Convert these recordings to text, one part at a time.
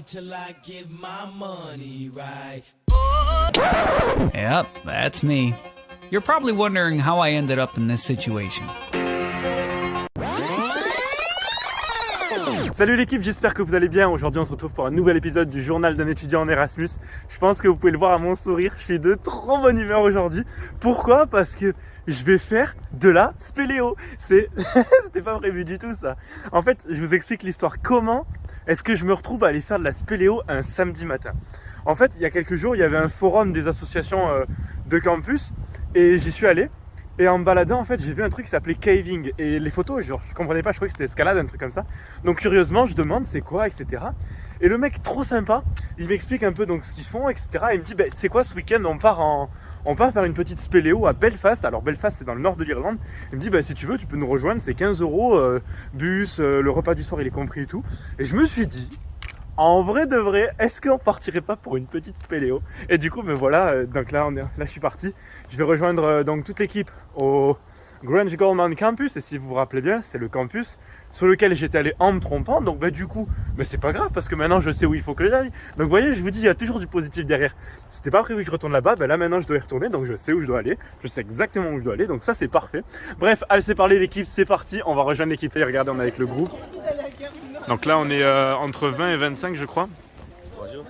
till I give my money right. Yep, that's me. You're probably wondering how I ended up in this situation. Salut l'équipe, j'espère que vous allez bien. Aujourd'hui on se retrouve pour un nouvel épisode du journal d'un étudiant en Erasmus. Je pense que vous pouvez le voir à mon sourire, je suis de trop bonne humeur aujourd'hui. Pourquoi? Parce que je vais faire de la spéléo. C'était pas prévu du tout ça. En fait, je vous explique l'histoire. Comment est-ce que je me retrouve à aller faire de la spéléo un samedi matin? En fait, il y a quelques jours, il y avait un forum des associations de campus et j'y suis allé. Et en me baladant, en fait, j'ai vu un truc qui s'appelait caving. Et les photos, genre, je comprenais pas, je croyais que c'était escalade, un truc comme ça. Donc curieusement, je demande c'est quoi, etc. Et le mec, trop sympa, il m'explique un peu donc ce qu'ils font, etc. Et il me dit, bah, tu sais quoi, ce week-end, on part faire une petite spéléo à Belfast. Alors Belfast, c'est dans le nord de l'Irlande. Il me dit, bah, si tu veux, tu peux nous rejoindre, c'est 15 €, bus, le repas du soir, il est compris et tout. Et je me suis dit, en vrai de vrai, est-ce qu'on partirait pas pour une petite spéléo? Et du coup, me voilà, donc là je suis parti. Je vais rejoindre donc toute l'équipe au Grange Goldman Campus. Et si vous vous rappelez bien, c'est le campus sur lequel j'étais allé en me trompant. Donc bah, du coup, mais c'est pas grave parce que maintenant je sais où il faut que j'aille. Donc vous voyez, je vous dis, il y a toujours du positif derrière. C'était pas prévu que je retourne là-bas, ben là maintenant je dois y retourner. Donc je sais où je dois aller, je sais exactement où je dois aller. Donc ça c'est parfait. Bref, allez, c'est parlé l'équipe, c'est parti. On va rejoindre l'équipe et regardez, on est avec le groupe. Donc là on est entre 20 et 25 je crois. Bonjour.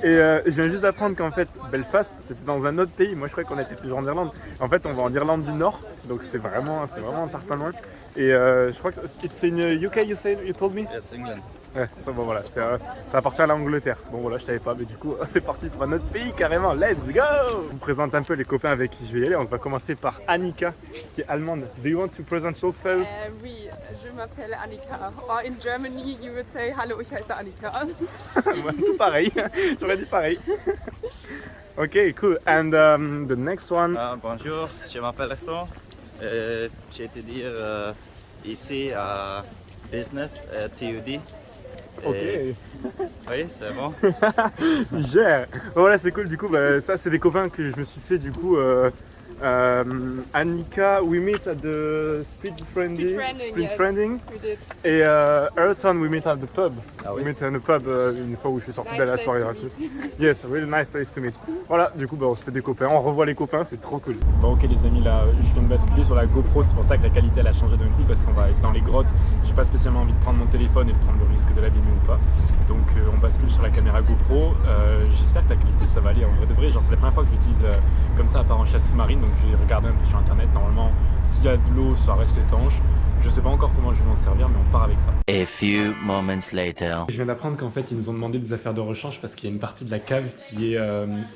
Et je viens juste d'apprendre qu'en fait Belfast c'était dans un autre pays. Moi je croyais qu'on était toujours en Irlande. En fait on va en Irlande du Nord. Donc c'est vraiment un tarpin loin. Et je crois que it's in UK you told me? Yeah, it's England. Ouais, ça, bon, voilà, ça appartient à l'Angleterre. Bon voilà, je savais pas, mais du coup c'est parti pour un autre pays carrément, let's go! Je vous présente un peu les copains avec qui je vais y aller. On va commencer par Annika, qui est allemande. Do you want to present yourself? Oui, je m'appelle Annika. Or in Germany you would say hallo, ich heiße Annika. Ouais, tout pareil, j'aurais dit pareil. Ok, cool. And the next one? Bonjour, je m'appelle Hector. J'ai étudié ici à Business TUD. Ok. Oui, c'est bon. Gère. Voilà, c'est cool. Du coup, bah, ça, c'est des copains que je me suis fait. Du coup, Annika, we meet at the speed friending. We did. Et Ayrton, we meet at the pub. Ah oui. We meet in the pub une fois où je suis sorti de la soirée Erasmus. Meet. Yes, really nice place to meet. Voilà, du coup, bah, on se fait des copains. On revoit les copains, c'est trop cool. Bon, ok, les amis, là, je viens de basculer sur la GoPro. C'est pour ça que la qualité, elle a changé d'un coup parce qu'on va être dans les grottes. J'ai pas spécialement envie de prendre mon téléphone et de prendre le risque de l'abîmer ou pas. Donc, on bascule sur la caméra GoPro. J'espère que la qualité, ça va aller. En vrai de vrai, genre, c'est la première fois que j'utilise comme ça à part en chasse sous-marine. Donc, j'ai regardé un peu sur internet. Normalement, s'il y a de l'eau, ça reste étanche. Je sais pas encore comment je vais m'en servir, mais on part avec ça. A few moments later. Je viens d'apprendre qu'en fait, ils nous ont demandé des affaires de rechange parce qu'il y a une partie de la cave qui est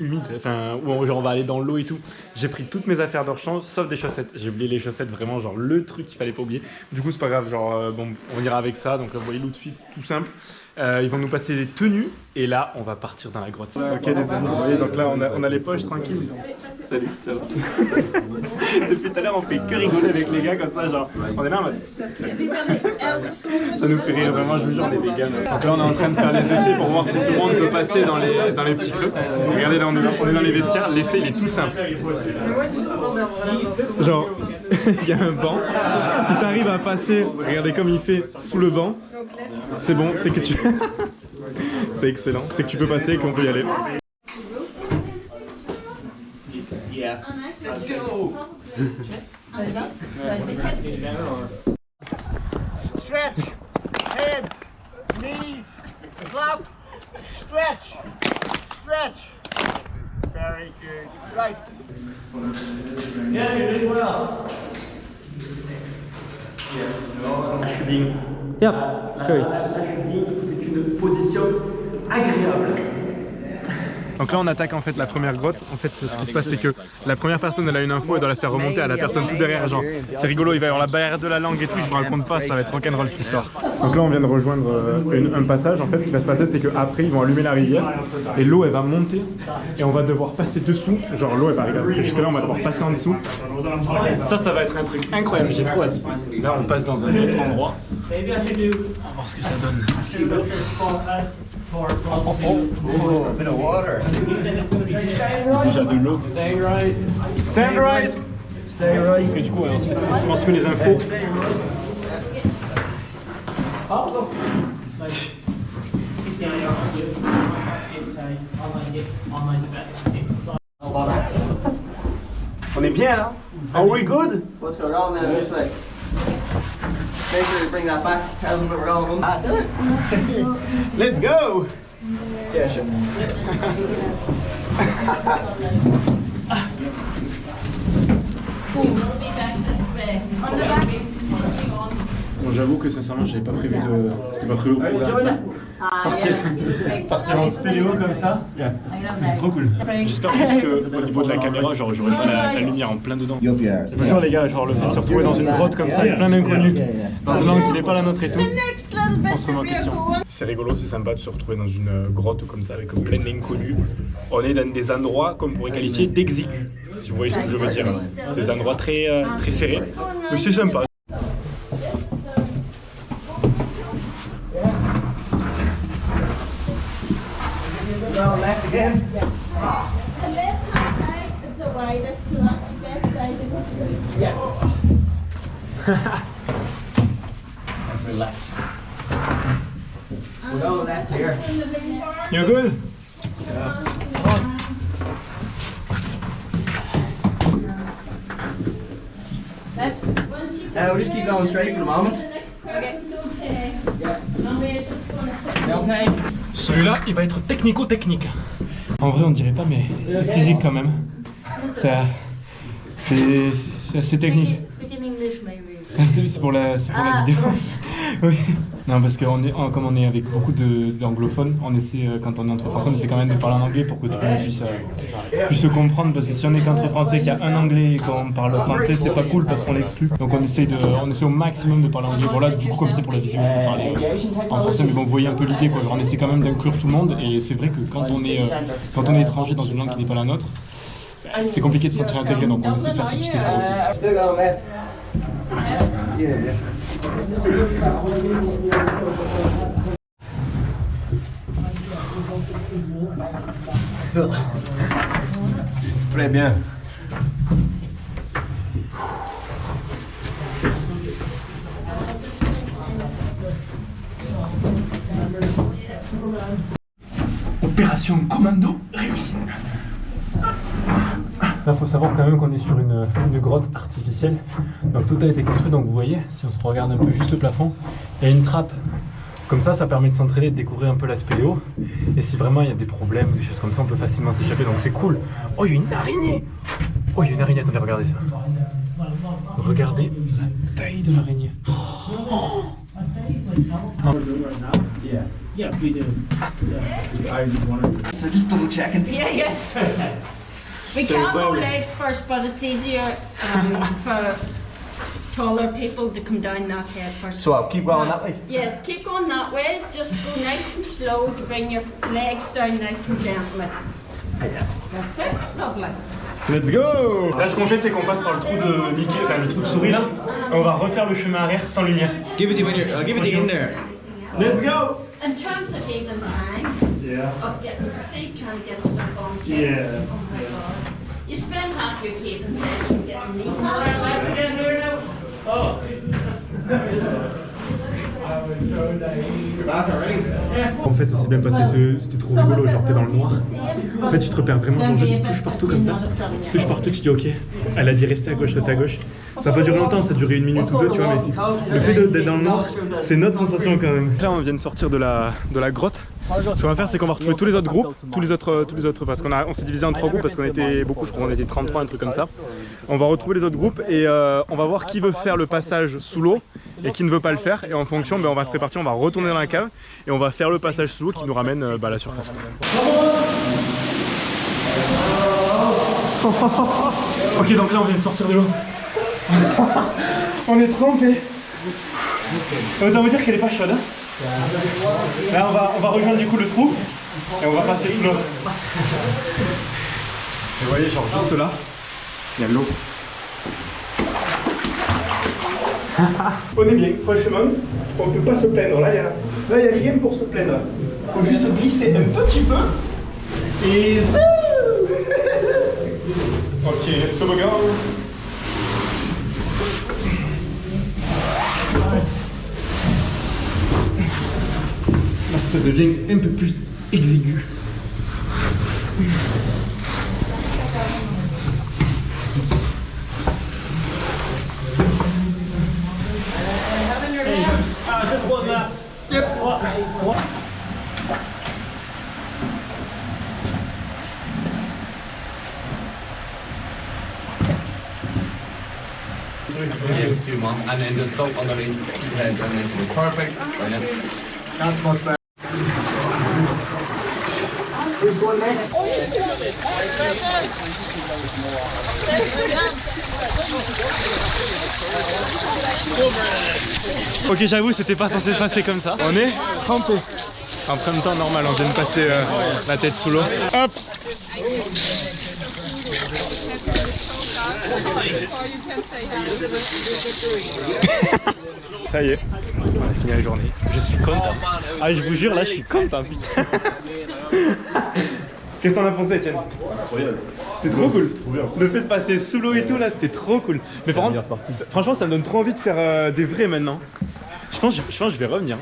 humide, enfin, où genre, on va aller dans l'eau et tout. J'ai pris toutes mes affaires de rechange, sauf des chaussettes. J'ai oublié les chaussettes, vraiment, genre le truc qu'il fallait pas oublier. Du coup, c'est pas grave, genre, bon, on ira avec ça. Donc là, vous voyez l'outfit, tout simple. Ils vont nous passer des tenues et là, on va partir dans la grotte. Ok, les amis, vous voyez, donc là, on a les poches tranquilles. Salut, ça va. Depuis tout à l'heure, on fait que rigoler avec les gars comme ça, genre, on est là en mode. Ça nous fait rire, vraiment, je vous jure, on est des gars. Donc là, on est en train de faire les essais pour voir si tout le monde peut passer dans les petits creux. Regardez, là, on est dans les vestiaires. L'essai, il est tout simple. Genre, il y a un banc. Si tu arrives à passer, regardez comme il fait sous le banc, c'est bon, c'est que tu. C'est excellent, c'est que tu peux passer et qu'on peut y aller. Stretch, heads, knees, clap, stretch, stretch. Very good. Right. Yeah, you're doing well. Shooting. Yep, sure. La shooting, c'est une position agréable. Donc là on attaque en fait la première grotte. En fait ce qui se passe c'est que la première personne elle a une info, elle doit la faire remonter à la personne tout derrière, genre c'est rigolo, il va y avoir la barrière de la langue et tout, je me raconte pas, ça va être rock'n'roll cette histoire. Donc là on vient de rejoindre un passage. En fait ce qui va se passer c'est qu'après ils vont allumer la rivière et l'eau elle va monter et on va devoir passer dessous, genre l'eau elle va arriver jusque là, on va devoir passer en dessous. Ça va être un truc incroyable, j'ai trop hâte. Là on passe dans un autre endroit, on va voir ce que ça donne. A bit of water. Déjà de l'eau. Stay right. Stand right. Stay right. Parce que du coup on se met les infos. On est bien là? Are we good? What's going on then? This way. Make sure you bring that back. Tell them that we're going. That's it. Let's go! Yeah, sure. Bon, j'avoue que sincèrement, j'avais pas prévu de. C'était pas prévu pour partir en spéléo comme ça. C'est trop cool. J'espère juste qu'au niveau de la caméra, genre j'aurai pas la lumière en plein dedans. C'est toujours les gars, genre le fait de se retrouver dans une grotte comme ça, avec plein d'inconnus, dans une langue qui n'est pas la nôtre et tout. On se remet en question. C'est rigolo, c'est sympa de se retrouver dans une grotte comme ça avec plein d'inconnus. On est dans des endroits qu'on pourrait qualifier d'exigus, si vous voyez ce que je veux dire. C'est des endroits très serrés, mais c'est sympa. Left again. The left-hand side is the widest, so that's the best side to go through. Yeah. Relax. We're going left here. And the main bar. You're good? Once you We'll just keep going straight for the moment. the next person's okay. And we're just going to sit. Okay. Celui-là, il va être technico-technique. En vrai, on dirait pas, mais c'est physique quand même. C'est assez technique. Speak in English, maybe. C'est pour la vidéo. Oui. Non, parce que comme on est avec beaucoup d'anglophones, on essaie, quand on est entre français, on essaie quand même de parler en anglais pour que tout le monde puisse se comprendre. Parce que si on est qu'entre français, qu'il y a un anglais et qu'on parle français, c'est pas cool parce qu'on l'exclut. Donc on essaie au maximum de parler anglais. Bon là, du coup, comme c'est pour la vidéo, je vais parler en français, mais bon, vous voyez un peu l'idée, quoi. Genre, on essaie quand même d'inclure tout le monde. Et c'est vrai que quand on est étranger dans une langue qui n'est pas la nôtre, c'est compliqué de se sentir intégré. Donc on essaie de faire ce petit effort aussi. Still going left. Yeah. Très bien. Opération commando réussie. Là, faut savoir quand même qu'on est sur une grotte artificielle. Donc tout a été construit. Donc vous voyez, si on se regarde un peu juste le plafond, il y a une trappe. Comme ça permet de s'entraîner, de découvrir un peu la spéléo. Et si vraiment il y a des problèmes ou des choses comme ça, on peut facilement s'échapper. Donc c'est cool. Oh, il y a une araignée. Oh, il y a une araignée. Attendez, regardez ça. Regardez la taille de l'araignée. Oh. So just double checking. Yeah. We can go legs first, but it's easier for taller people to come down that head first. So I'll keep going that way. Yeah, keep going that way. Just go nice and slow to bring your legs down nice and gently. That's it. Lovely. Let's go! Là, ce qu'on fait, c'est qu'on passe par le trou de Mickey, enfin le trou de souris là, et on va refaire le chemin arrière sans lumière. Give it in there. Let's go! In terms of even time of getting the seat, trying to get stuff on kids. Yeah. Oh my god. You spend half your caving session getting knee pads. En fait, ça s'est bien passé, c'était trop rigolo, genre t'es dans le noir. En fait, tu te repères vraiment, genre juste tu touches partout comme ça. Tu touches partout, tu dis ok. Elle a dit rester à gauche, rester à gauche. Ça n'a pas duré longtemps, ça a duré 1 minute ou 2, tu vois, mais le fait d'être dans le noir, c'est notre sensation quand même. Là, on vient de sortir de la grotte. Ce qu'on va faire, c'est qu'on va retrouver tous les autres groupes, tous les autres, parce qu'on s'est divisé en 3 groupes parce qu'on était beaucoup, je crois qu'on était 33, un truc comme ça. On va retrouver les autres groupes et on va voir qui veut faire le passage sous l'eau et qui ne veut pas le faire. Et en fonction, on va se répartir, on va retourner dans la cave et on va faire le passage sous l'eau qui nous ramène à la surface. Ok, donc là on vient de sortir de l'eau. On est trempé. Autant vous dire qu'elle est pas chaude. Hein. Là on va rejoindre du coup le trou et on va passer sous l'eau. Et vous voyez, genre juste là, il y a de l'eau. On est bien, franchement, on peut pas se plaindre. Là, il y a rien pour se plaindre. Faut juste glisser un petit peu et ça. Ok, toboggan. Là, ça devient un peu plus exigu. And then just dump underneath his head and it's perfect. Brilliant. That's much better. Ok, j'avoue, c'était pas censé se passer comme ça. On est trempé. En même temps, normal, on vient de passer la tête sous l'eau. Hop! Ça y est, on a fini la journée. Je suis content. Ah, je vous jure, là, je suis content, putain. Qu'est-ce que t'en as pensé, Etienne? Incroyable. C'était trop cool. Trop bien. Le fait de passer sous l'eau et tout, là, c'était trop cool. Mais par contre, franchement, ça me donne trop envie de faire des vrais maintenant. Je pense que je vais revenir.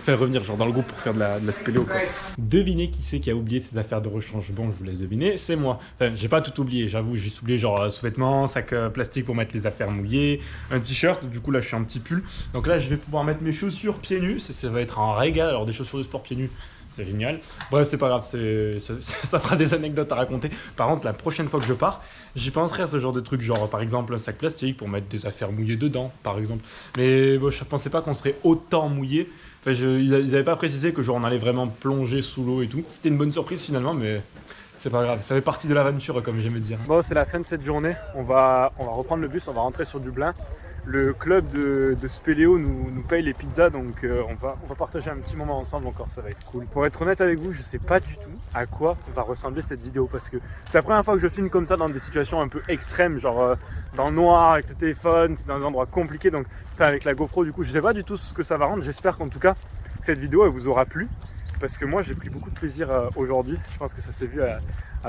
Enfin, revenir genre dans le groupe pour faire de la spéléo, quoi. Devinez qui c'est qui a oublié ses affaires de rechange. Bon, je vous laisse deviner, c'est moi. Enfin, j'ai pas tout oublié, j'avoue, j'ai juste oublié genre sous-vêtements, sac plastique pour mettre les affaires mouillées, un t-shirt, du coup là je suis en petit pull. Donc là je vais pouvoir mettre mes chaussures pieds nus, ça va être un régal. Alors des chaussures de sport pieds nus, c'est génial. Bref, c'est pas grave, ça fera des anecdotes à raconter. Par contre, la prochaine fois que je pars, j'y penserai à ce genre de truc, genre par exemple un sac plastique pour mettre des affaires mouillées dedans, par exemple. Mais bon, je pensais pas qu'on serait autant mouillé. Enfin, ils n'avaient pas précisé que genre on allait vraiment plonger sous l'eau et tout. C'était une bonne surprise finalement, mais c'est pas grave. Ça fait partie de l'aventure, comme j'aime dire. Bon, c'est la fin de cette journée. On va reprendre le bus, on va rentrer sur Dublin. Le club de Spéléo nous paye les pizzas, donc on va partager un petit moment ensemble encore, ça va être cool. Pour être honnête avec vous, je sais pas du tout à quoi va ressembler cette vidéo, parce que c'est la première fois que je filme comme ça dans des situations un peu extrêmes, genre dans le noir avec le téléphone, c'est dans des endroits compliqués, donc avec la GoPro du coup, je sais pas du tout ce que ça va rendre. J'espère qu'en tout cas cette vidéo elle vous aura plu, parce que moi j'ai pris beaucoup de plaisir aujourd'hui. Je pense que ça s'est vu à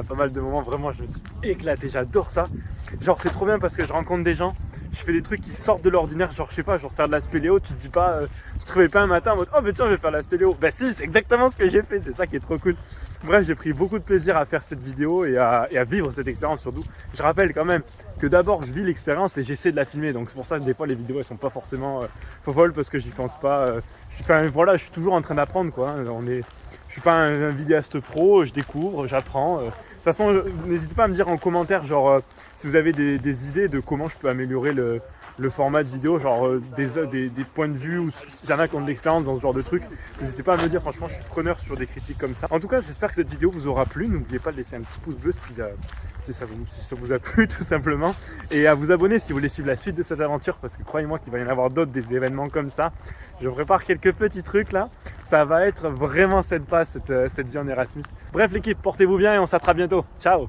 pas mal de moments, vraiment je me suis éclaté, j'adore ça. Genre c'est trop bien parce que je rencontre des gens, je fais des trucs qui sortent de l'ordinaire, genre je sais pas, genre faire de la spéléo, tu te dis pas, tu te réveilles pas un matin en mode oh mais tiens je vais faire de la spéléo. Bah si, c'est exactement ce que j'ai fait, c'est ça qui est trop cool. Bref, j'ai pris beaucoup de plaisir à faire cette vidéo et à vivre cette expérience surtout. Je rappelle quand même que d'abord je vis l'expérience et j'essaie de la filmer, donc c'est pour ça que des fois les vidéos elles sont pas forcément folles parce que j'y pense pas. Enfin voilà, je suis toujours en train d'apprendre quoi, hein. Je suis pas un vidéaste pro, je découvre, j'apprends. De toute façon, n'hésitez pas à me dire en commentaire genre si vous avez des idées de comment je peux améliorer le format de vidéo, genre des points de vue, ou s'il y en a qui ont de l'expérience dans ce genre de truc, n'hésitez pas à me dire, franchement je suis preneur sur des critiques comme ça. En tout cas, j'espère que cette vidéo vous aura plu, n'oubliez pas de laisser un petit pouce bleu si ça vous a plu tout simplement, et à vous abonner si vous voulez suivre la suite de cette aventure, parce que croyez-moi qu'il va y en avoir d'autres, des événements comme ça. Je prépare quelques petits trucs là, ça va être vraiment cette vie en Erasmus. Bref l'équipe, portez-vous bien et on s'attrape bientôt, ciao.